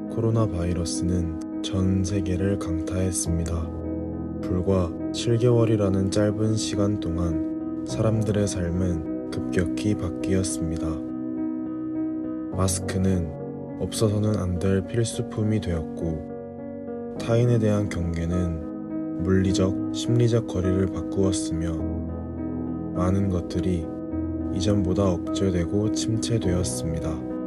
코로나 바이러스는 전 세계를 강타했습니다. 불과 7개월이라는 짧은 시간 동안 사람들의 삶은 급격히 바뀌었습니다. 마스크는 없어서는 안 될 필수품이 되었고, 타인에 대한 경계는 물리적, 심리적 거리를 바꾸었으며, 많은 것들이 이전보다 억제되고 침체되었습니다.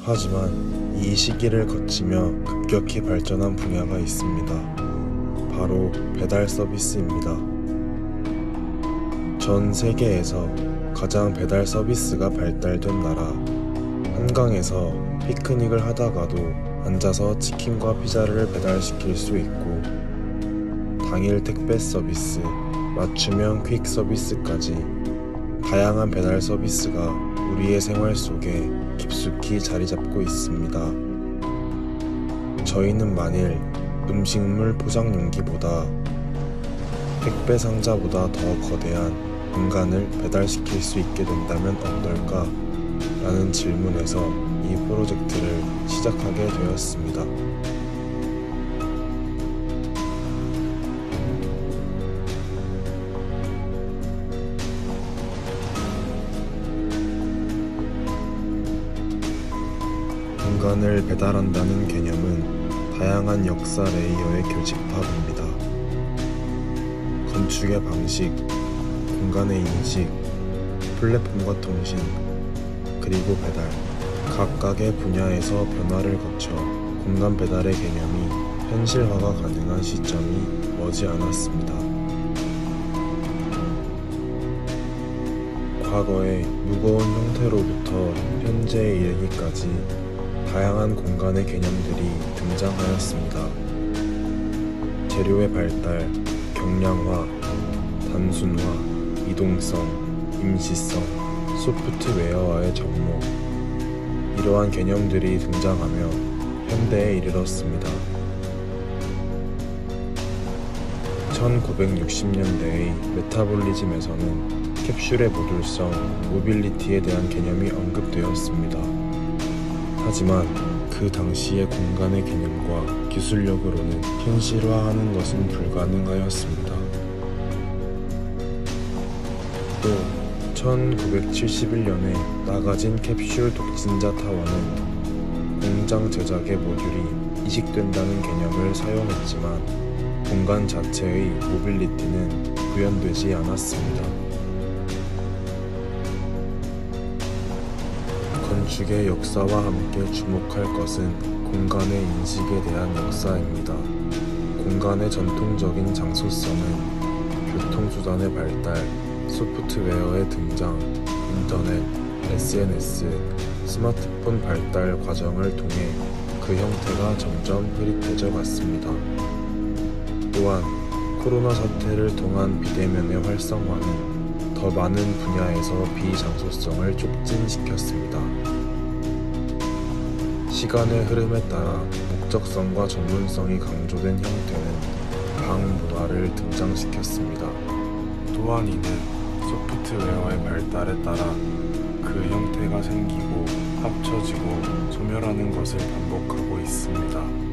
하지만 이 시기를 거치며 급격히 발전한 분야가 있습니다. 바로 배달 서비스입니다. 전 세계에서 가장 배달 서비스가 발달된 나라, 한강에서 피크닉을 하다가도 앉아서 치킨과 피자를 배달시킬 수 있고, 당일 택배 서비스, 맞춤형 퀵 서비스까지 다양한 배달 서비스가 우리의 생활 속에 깊숙이 자리 잡고 있습니다. 저희는 만일 음식물 포장 용기보다 택배 상자보다 더 거대한 공간을 배달시킬 수 있게 된다면 어떨까? 라는 질문에서 이 프로젝트를 시작하게 되었습니다. 공간을 배달한다는 개념은 다양한 역사 레이어의 교집합입니다. 건축의 방식, 공간의 인식, 플랫폼과 통신, 그리고 배달, 각각의 분야에서 변화를 거쳐 공간 배달의 개념이 현실화가 가능한 시점이 머지 않았습니다. 과거의 무거운 형태로부터 현재에 이르기까지 다양한 공간의 개념들이 등장하였습니다. 재료의 발달, 경량화, 단순화, 이동성, 임시성, 소프트웨어와의 접목, 이러한 개념들이 등장하며 현대에 이르렀습니다. 1960년대의 메타볼리즘에서는 캡슐의 모듈성, 모빌리티에 대한 개념이 언급되었습니다. 하지만 그 당시의 공간의 개념과 기술력으로는 현실화하는 것은 불가능하였습니다. 또 1971년에 나가진 캡슐 독진자 타워는 공장 제작의 모듈이 이식된다는 개념을 사용했지만 공간 자체의 모빌리티는 구현되지 않았습니다. 건축의 역사와 함께 주목할 것은 공간의 인식에 대한 역사입니다. 공간의 전통적인 장소성은 교통수단의 발달, 소프트웨어의 등장, 인터넷, SNS, 스마트폰 발달 과정을 통해 그 형태가 점점 흐릿해져 갔습니다. 또한 코로나 사태를 통한 비대면의 활성화는 더 많은 분야에서 비장소성을 촉진시켰습니다. 시간의 흐름에 따라 목적성과 전문성이 강조된 형태는 방문화를 등장시켰습니다. 또한 이는 소프트웨어의 발달에 따라 그 형태가 생기고 합쳐지고 소멸하는 것을 반복하고 있습니다.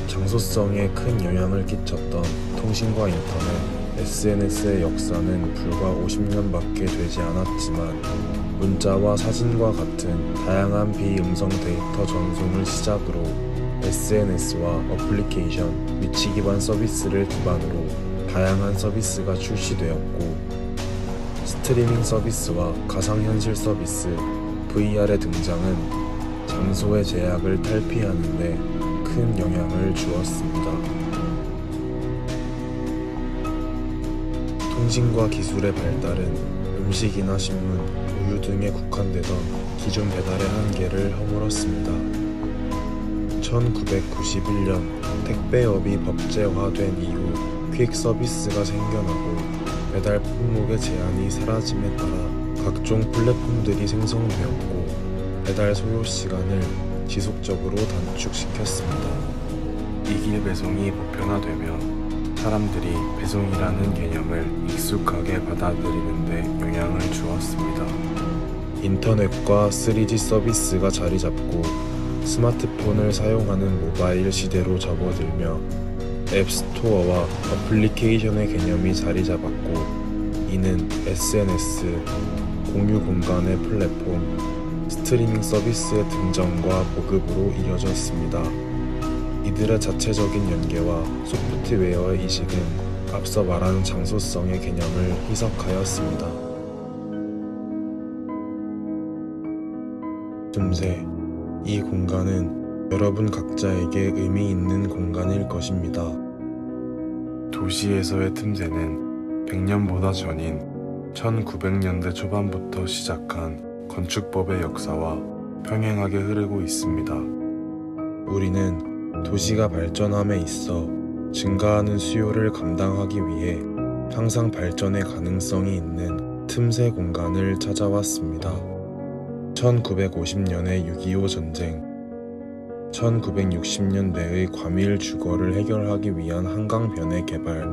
장소성에 큰 영향을 끼쳤던 통신과 인터넷, SNS의 역사는 불과 50년밖에 되지 않았지만 문자와 사진과 같은 다양한 비음성 데이터 전송을 시작으로 SNS와 어플리케이션, 위치 기반 서비스를 기반으로 다양한 서비스가 출시되었고, 스트리밍 서비스와 가상현실 서비스, VR의 등장은 장소의 제약을 탈피하는 데 큰 영향을 주었습니다. 통신과 기술의 발달은 음식이나 신문, 우유 등에 국한되던 기존 배달의 한계를 허물었습니다. 1991년 택배업이 법제화된 이후 퀵 서비스가 생겨나고 배달 품목의 제한이 사라짐에 따라 각종 플랫폼들이 생성되었고 배달 소요 시간을 지속적으로 단축시켰습니다. 이길 배송이 보편화되며 사람들이 배송이라는 개념을 익숙하게 받아들이는 데 영향을 주었습니다. 인터넷과 3G 서비스가 자리 잡고 스마트폰을 사용하는 모바일 시대로 접어들며 앱스토어와 어플리케이션의 개념이 자리 잡았고 이는 SNS, 공유 공간의 플랫폼, 스트리밍 서비스의 등장과 보급으로 이어졌습니다. 이들의 자체적인 연계와 소프트웨어의 이식은 앞서 말한 장소성의 개념을 희석하였습니다. 틈새, 이 공간은 여러분 각자에게 의미 있는 공간일 것입니다. 도시에서의 틈새는 100년보다 전인 1900년대 초반부터 시작한 건축법의 역사와 평행하게 흐르고 있습니다. 우리는 도시가 발전함에 있어 증가하는 수요를 감당하기 위해 항상 발전의 가능성이 있는 틈새 공간을 찾아왔습니다. 1950년의 6.25 전쟁, 1960년대의 과밀 주거를 해결하기 위한 한강변의 개발,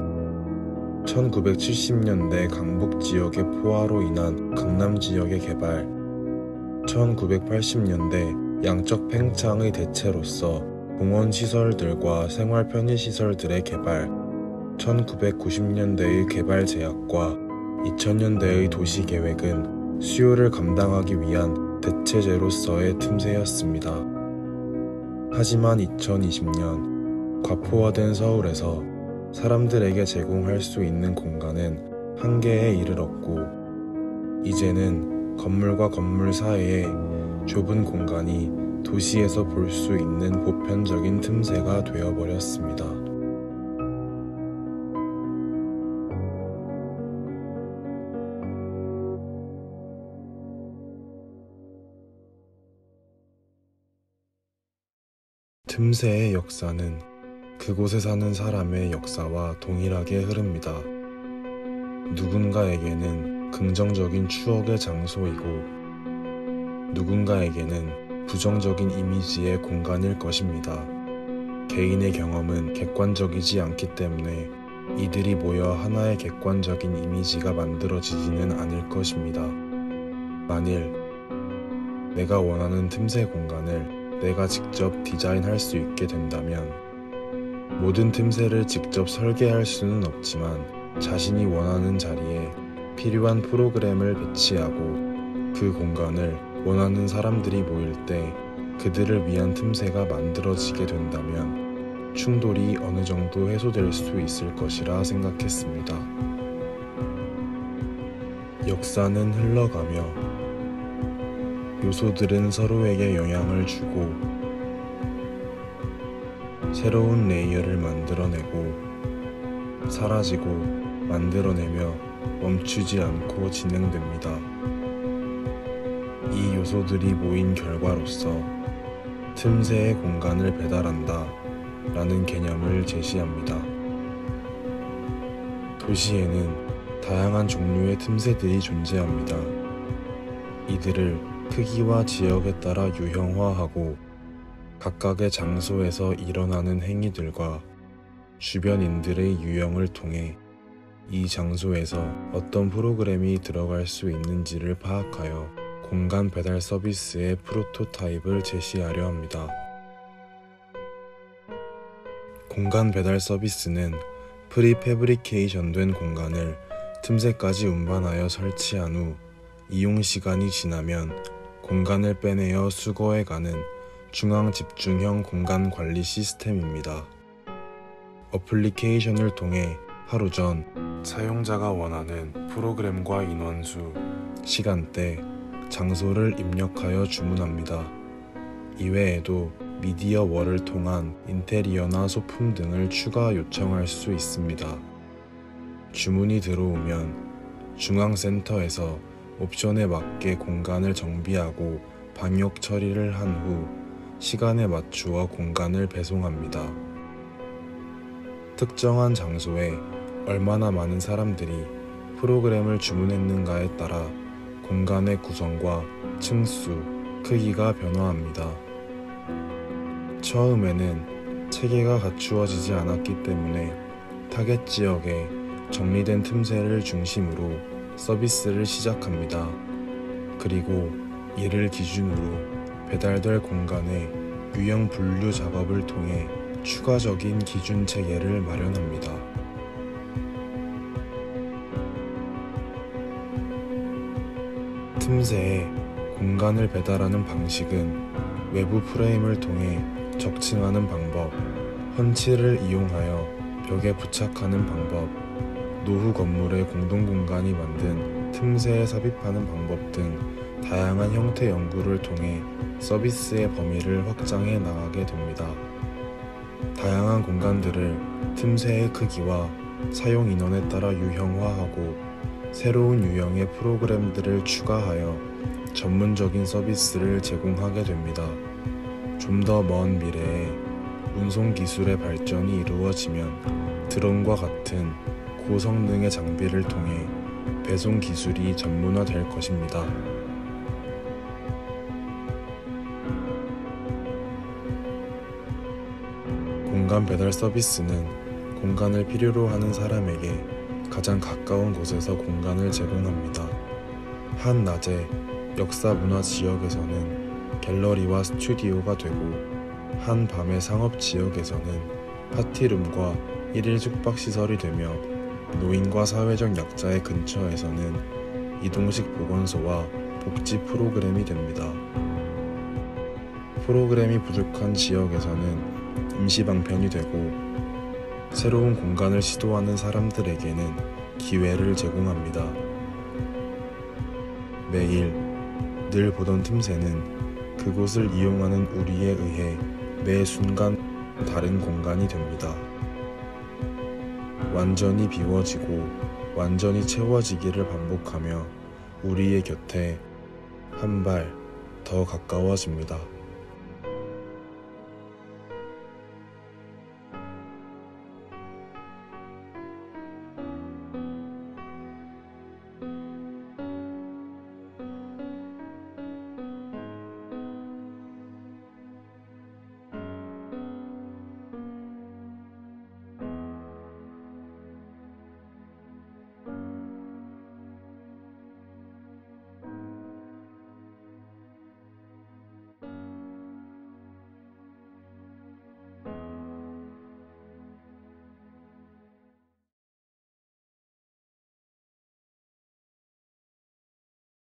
1970년대 강북 지역의 포화로 인한 강남 지역의 개발, 1980년대 양적 팽창의 대체로서 공원시설들과 생활 편의시설들의 개발, 1990년대의 개발 제약과 2000년대의 도시계획은 수요를 감당하기 위한 대체제로서의 틈새였습니다. 하지만 2020년 과포화된 서울에서 사람들에게 제공할 수 있는 공간은 한계에 이르렀고 이제는 건물과 건물 사이의 좁은 공간이 도시에서 볼 수 있는 보편적인 틈새가 되어버렸습니다. 틈새의 역사는 그곳에 사는 사람의 역사와 동일하게 흐릅니다. 누군가에게는 긍정적인 추억의 장소이고 누군가에게는 부정적인 이미지의 공간일 것입니다. 개인의 경험은 객관적이지 않기 때문에 이들이 모여 하나의 객관적인 이미지가 만들어지지는 않을 것입니다. 만일 내가 원하는 틈새 공간을 내가 직접 디자인할 수 있게 된다면 모든 틈새를 직접 설계할 수는 없지만 자신이 원하는 자리에 필요한 프로그램을 배치하고 그 공간을 원하는 사람들이 모일 때 그들을 위한 틈새가 만들어지게 된다면 충돌이 어느 정도 해소될 수 있을 것이라 생각했습니다. 역사는 흘러가며 요소들은 서로에게 영향을 주고 새로운 레이어를 만들어내고 사라지고 만들어내며 멈추지 않고 진행됩니다. 이 요소들이 모인 결과로서 틈새의 공간을 배달한다 라는 개념을 제시합니다. 도시에는 다양한 종류의 틈새들이 존재합니다. 이들을 크기와 지역에 따라 유형화하고 각각의 장소에서 일어나는 행위들과 주변인들의 유형을 통해 이 장소에서 어떤 프로그램이 들어갈 수 있는지를 파악하여 공간 배달 서비스의 프로토타입을 제시하려 합니다. 공간 배달 서비스는 프리패브리케이션된 공간을 틈새까지 운반하여 설치한 후 이용 시간이 지나면 공간을 빼내어 수거해가는 중앙 집중형 공간 관리 시스템입니다. 어플리케이션을 통해 하루 전 사용자가 원하는 프로그램과 인원수, 시간대, 장소를 입력하여 주문합니다. 이외에도 미디어월을 통한 인테리어나 소품 등을 추가 요청할 수 있습니다. 주문이 들어오면 중앙센터에서 옵션에 맞게 공간을 정비하고 방역 처리를 한 후 시간에 맞추어 공간을 배송합니다. 특정한 장소에 얼마나 많은 사람들이 프로그램을 주문했는가에 따라 공간의 구성과 층수, 크기가 변화합니다. 처음에는 체계가 갖추어지지 않았기 때문에 타겟 지역에 정리된 틈새를 중심으로 서비스를 시작합니다. 그리고 이를 기준으로 배달될 공간의 유형 분류 작업을 통해 추가적인 기준 체계를 마련합니다. 틈새에 공간을 배달하는 방식은 외부 프레임을 통해 적층하는 방법, 펀치를 이용하여 벽에 부착하는 방법, 노후 건물의 공동공간이 만든 틈새에 삽입하는 방법 등 다양한 형태 연구를 통해 서비스의 범위를 확장해 나가게 됩니다. 다양한 공간들을 틈새의 크기와 사용 인원에 따라 유형화하고 새로운 유형의 프로그램들을 추가하여 전문적인 서비스를 제공하게 됩니다. 좀 더 먼 미래에 운송 기술의 발전이 이루어지면 드론과 같은 고성능의 장비를 통해 배송 기술이 전문화될 것입니다. 공간 배달 서비스는 공간을 필요로 하는 사람에게 가장 가까운 곳에서 공간을 제공합니다. 한낮에 역사문화 지역에서는 갤러리와 스튜디오가 되고 한밤의 상업 지역에서는 파티룸과 일일 숙박시설이 되며 노인과 사회적 약자의 근처에서는 이동식 보건소와 복지 프로그램이 됩니다. 프로그램이 부족한 지역에서는 임시 방편이 되고 새로운 공간을 시도하는 사람들에게는 기회를 제공합니다. 매일 늘 보던 틈새는 그곳을 이용하는 우리에 의해 매 순간 다른 공간이 됩니다. 완전히 비워지고 완전히 채워지기를 반복하며 우리의 곁에 한 발 더 가까워집니다.